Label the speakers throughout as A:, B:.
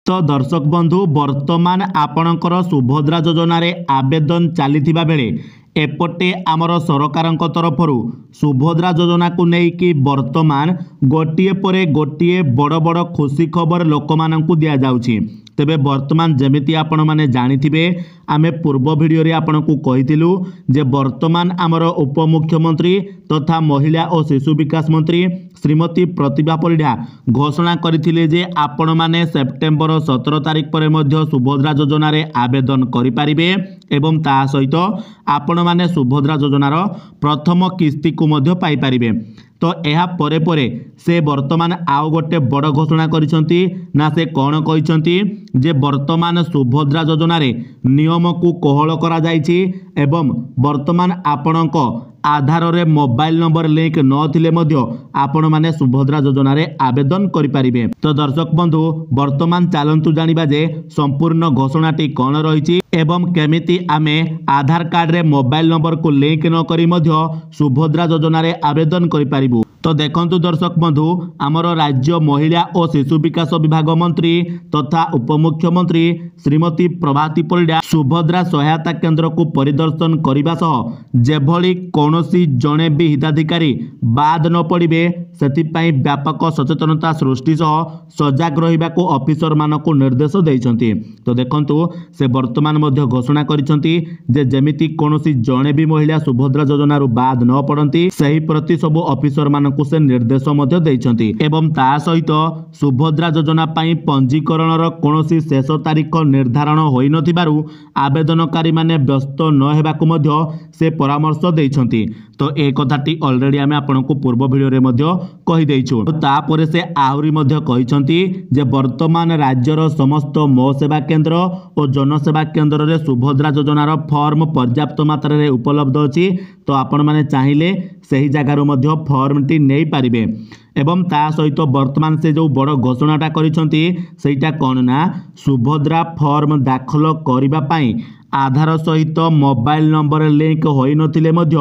A: तो दर्शक बंधु वर्तमान आपणकर सुभद्रा योजन आवेदन चली बेले एपटे आमर सरकार तरफ सुभद्रा योजना को लेकिन वर्तमान गोटे पर गोटे बड़ बड़ खुशी खबर लोक मानू दि जाउछि। तेबे वर्तमान जमिति आपण माने जानिथिबे आमे पूर्व वीडियो रे आपण को कहितिलु जे वर्तमान आमर उपमुख्यमंत्री तथा महिला और शिशु विकास मंत्री श्रीमती प्रतिभा परिड़ा घोषणा करथिले जे आपण माने सेप्टेम्बर 17 तारिख पर मध्य सुभद्रा योजना रे आवेदन करि पारिबे एवं ता सहित आपण माने सुभद्रा योजनार प्रथम किस्ती को मध्य पाई पारिबे। तो यह परे से वर्तमान आउ गोटे बड़ घोषणा करिसंती ना से कौन कहिसंती जे वर्तमान सुभद्रा योजना रे नियम को कोहल करा जायछि एवं वर्तमान आपणक आधार रे मोबाइल नंबर लिंक नथिले मध्य आपण माने सुभद्रा योजना रे आवेदन करि पारिबे। तो दर्शक बंधु वर्तमान चालंतु जानिबा जे संपूर्ण घोषणाटी कौन रहिछि एवं केमिति आमे आधार कार्ड रे मोबाइल नंबर को लिंक न करी मध्य सुभद्रा योजना रे आवेदन करि पारिबु। तो देखंतु दर्शक बंधु आमर राज्य महिला और शिशु विकास विभाग मंत्री तथा उपमुख्यमंत्री श्रीमती प्रभाती परिड़ा सुभद्रा सहायता केंद्र को परिदर्शन करने सह जेभली कौनसी जड़े भी हिताधिकारी बाद न पड़े से व्यापक सचेतनता सृष्टि सह सजग रहा ऑफिसर मानक निर्देश देइछंती। तो देखंतु से वर्तमान मध्य घोषणा करिसंती जे जेमिति कौनसी जड़े भी महिला सुभद्रा योजना बाद न पड़ती सही प्रति सबु ऑफिसर मानक से निर्देश मध्य देइछंती एवं ता सहित सुभद्रा योजना पाई पंजीकरणर कोनोसी शेष तारीख निर्धारण होई नथिबारु आवेदनकारी माने व्यस्त न हेबाकु मध्य से परामर्श देइछंती। तो ए कथाटी ऑलरेडी आमे आपनको पूर्व वीडियो रे मध्य कहि देइछु। तापरे से आहुरी मध्य कहिसंती जे वर्तमान राज्यर समस्त मो सेवा केंद्र और जनसेवा केंद्र रे सुभद्रा योजनार फॉर्म पर्याप्त मात्रा रे उपलब्ध अछि। तो आपण माने चाहिले सही जगार मध्य फॉर्म टी नहीं पारिबे एवं ता सहित वर्तमान से जो बड़ घोषणाटा करिसंती सेटा कोन ना सुभद्रा फॉर्म दाखल करिबा पाई आधार सहित मोबाइल नंबर लिंक होई नथिले मध्य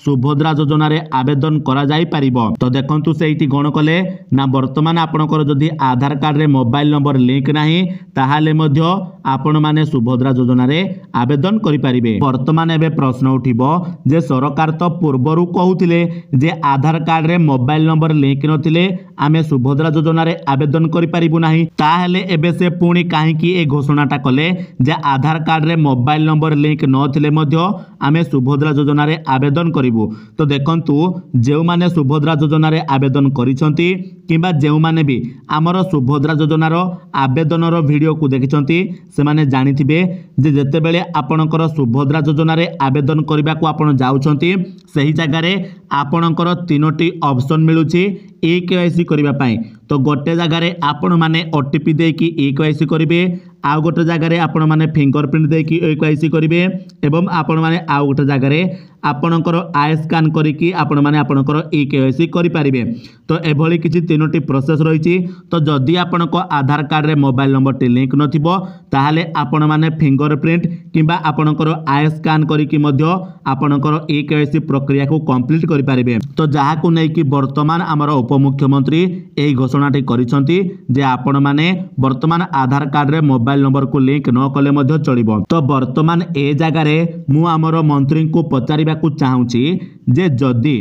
A: सुभद्रा योजना रे आवेदन करा जाई परिबो। तो देखंतु सेठी कोन कले ना वर्तमान आपनकर जदि आधार कार्ड रे मोबाइल नंबर लिंक नाही ताहाले मध्य आपण माने सुभद्रा योजना रे आवेदन करि परिबे। वर्तमान एबे प्रश्न उठिबो जे सरकार तो पूर्वरु कहउथिले जे आधार कार्ड रे मोबाइल नंबर लिंक नथिले आमे सुभद्रा योजना रे आवेदन करि परिबु नाही ताहाले एबे से पुणी काहे की ए घोषणाटा कले जे आधार कार्ड रे मोबाइल नंबर लिंक नथिले मध्य आमे सुभद्रा योजना रे आवेदन करिवु। तो देखंतु जेउ माने सुभद्रा योजना रे आवेदन करिसंती किबा जेउ माने भी हमर सुभद्रा योजना रो आवेदन रो वीडियो को देखिसंती से माने जानिथिबे जे जते बेले आपणकर सुभद्रा योजना रे आवेदन करबा को आपण जाउछंती सही जगह रे आपणकर तीनोटी ऑप्शन मिलुची EKYC करबा पई। तो गोटे जगह रे आपण माने OTP दे की EKYC करिवे आउ गोटे जगह रे आपण माने फिंगरप्रिंट दे की EKYC करिवे एवं आपण माने आउ गोटे जगह रे आपणकर आई स्कैन करिकी आपण माने आपणकर EKYC करि पारिबे। तो एभली किछि तीनोटी प्रोसेस रहिछि। तो जदि आपणको आधार कार्ड रे मोबाइल नंबर टी लिंक नथिबो ताहाले आपण माने फिंगरप्रिंट किबा आपणकर आई स्कैन करिकी मध्य आपणकर EKYC प्रक्रिया को कंप्लीट करि पारिबे। तो जहा को नै कि वर्तमान हमर उपमुख्यमंत्री एई घोषणाटी करिसंती जे आपण माने वर्तमान आधार कार्ड रे मोबाइल नंबर को लिंक न कले मध्य चलिबो। तो वर्तमान ए जगह रे मु हमर मंत्री को पचारिबा को चाहूची जे जदि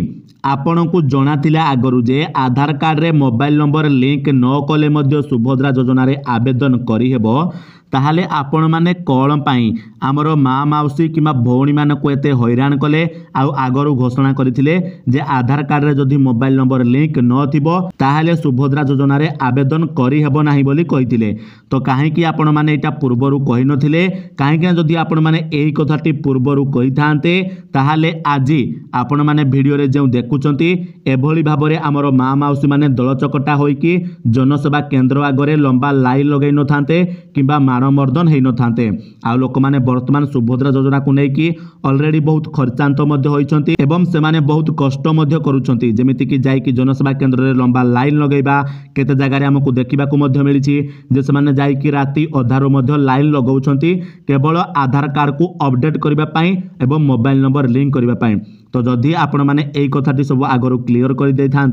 A: आपण को जना थिला आगरु जे आधार कार्ड रे मोबाइल नंबर लिंक न कले मध्य सुभद्रा योजना रे आवेदन करि हेबो ताहाले आपण माने कौन पाई आमर माँ माउसी कि भौणी मानक एते हैरान कले आउ आगरू घोषणा करथिले जे आधार कार्ड रे जदि मोबाइल नंबर लिंक न थिबो ताहाले सुभद्रा योजना रे आवेदन करि हेबो नाही बोली कहिथिले। तो काहे कि आपण माने एटा पूर्वरु कहि नथिले काहे कि जदि आपण माने एही कथाटी पूर्वरु कहि थांते ताहाले आजि आपण माने वीडियो रे जे देखुचंती एभली भाबरे आमर माँ माउसी माने दलचकटा होइकी जनसेवा केंद्र आगरे लंबा लाइन लगै न थांते किबा मानमर्दन है न थांते। आ लोक माने वर्तमान सुभद्रा योजना को लेकिन ऑलरेडी बहुत खर्चांत मध्य होइछंती एवं से माने बहुत कष्ट मध्य करूछंती जेमिति कि जाई कि जनसेवा केंद्र रे लंबा लाइन लगैबा केते जगह रे हमकु देखिबा को मध्य मिलिछि जे से माने जाई कि राती अधारो मध्य लाइन लगाउछंती केवल आधार कार्ड को अपडेट करबा पई एवं मोबाइल नंबर लिंक करबा पई। तो जदि आपण मैंने यही कथाटी सब आगु क्लीयर कर दे था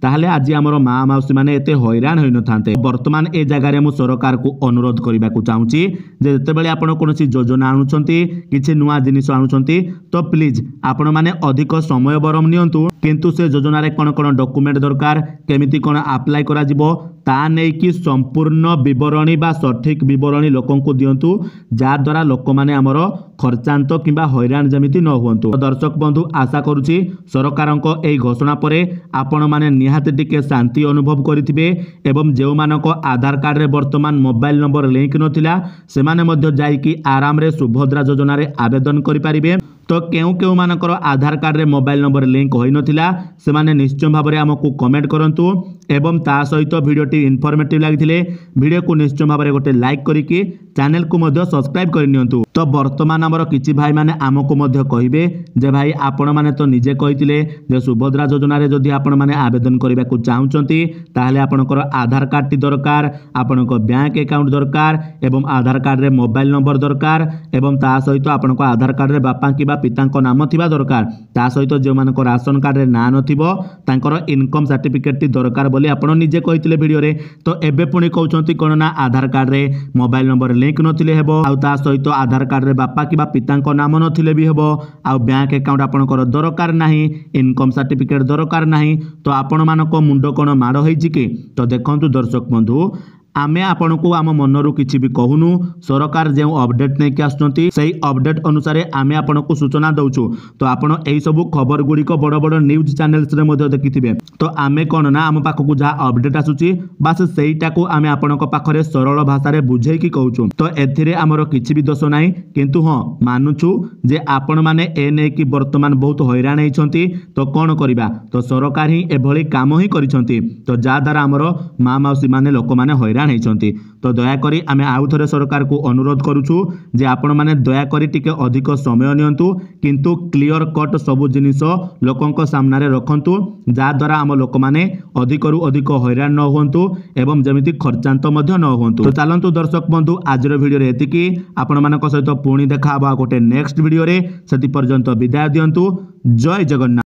A: ताहले आज आमर माँ माउसी मैंने एते हैरान होई न थांते। वर्तमान ए जगार मु सरकार को अनुरोध करने को चाहूँगी जे जेतेबेले आपण कोनोसी योजना आणुचंती किछि नुआ जिनिस आणुचंती तो प्लीज आपण माने अधिक समय बरम नियंतु किंतु से योजना रे कोन कोन डॉक्यूमेंट दरकार केमिति कोन अप्लाई करा जिवो ता नै कि संपूर्ण विवरणी बा सठिक विवरणी लोकन को दियंतु जा द्वारा लोक माने हमरो खर्चांत किंबा हैरान जमिति न हुंतु। दर्शक बंधु आशा करूची सरकारको एई घोषणा परे आपण माने निहाते टिके शांति अनुभव करिथिबे एवं जेउ मानको आधार कार्ड रे वर्तमान मोबाइल नंबर लिंक नथिला से माने मध्य जाई कि आराम रे सुभद्रा योजना रे आवेदन करि पारिबे। तो केउ केउ मानकर आधार कार्ड रे मोबाइल नंबर लिंक होई नथिला से माने निश्चय भाव में आमको कमेंट करंतु एवं ता सहित वीडियोटी इनफॉर्मेटिव लागिथिले वीडियो को निश्चय भाव में गोटे लाइक करिकि चैनल को मध्य सब्सक्राइब कर नियंतु। तो वर्तमान हमर किछि भाई माने आमको मध्य कहिबे जे भाई आपण माने तो निजे कहिथिले जे सुभद्रा योजना रे जदि आपण माने आवेदन करबा को चाहुचंती ताहले आपनकर आधार कार्ड टी दरकार आपनको बैंक अकाउंट दरकार एवं आधार कार्ड रे मोबाइल नंबर दरकार एवं ता सहित आपनको आधार कार्ड रे बापा किबा पितांको नाम थिबा दरकार ता सहित जे मानको राशन कार्ड रे ना नथिबो तांकर इनकम सर्टिफिकेट टी दरकार बोली आपण निजे कहिथिले वीडियो रे। तो एबे पुणी कहउचंती कोन ना आधार कार्ड रे मोबाइल नंबर लिंक नथिले हेबो आ ता सहित आधार कार्ड रे बापा किबा पितांको नाम नथिले भी हेबो आ बैंक अकाउंट आपनकर दरकार नाही इनकम सर्टिफिकेट दरकार नाही। तो आपण मानको मुंडो कोन माडो होईछि कि तो देखंतु दर्शक बंधु आमे आपण को आम मनरू किछि भी कहूनु सरकार जे अपडेट नहीं कि आसुचंती सही अपडेट अनुसार आमे आपण को सूचना दउछु। तो आपण एई सब खबर गुडी को बड़ बड़ न्यूज चैनल्स रे मध्ये देखिथिबे तो आमे कोन ना आम पाख को जा अपडेट आसुची बस सेईटा को आमे आपण को पाखरे सरल भाषा रे बुझेई कि कहउछु। तो एथिरे हमरो किछि भी दोष नाही किंतु हां मानुछु जे आपण माने ए नै कि वर्तमान बहुत हैरान हेइछंती तो कोन करिबा तो सरकार ही एभली काम ही करिसंती तो जा द्वारा हमरो माँ माउसी माने लोक माने हैरान हेइछंती। तो दयाकरी आमे आउ थरे सरकार को अनुरोध करूछु जे आपण माने दयाकरी टिके अधिक समय नियंतु किंतु क्लियर कट सब जिनिस लोकंक सामने रे रखंतु जा द्वारा आम लोक माने अधिकरु अधिक हैरान न होंतु एवं जमिति खर्चांत मध्य न होंतु। तो चलंतु दर्शक बंधु आजर वीडियो रे एतिकी आपण मानक सहित पुणी देखा बा गोटे नेक्स्ट वीडियो रे सेति पर्यंत विदाय दियंतु। जय जगन्नाथ।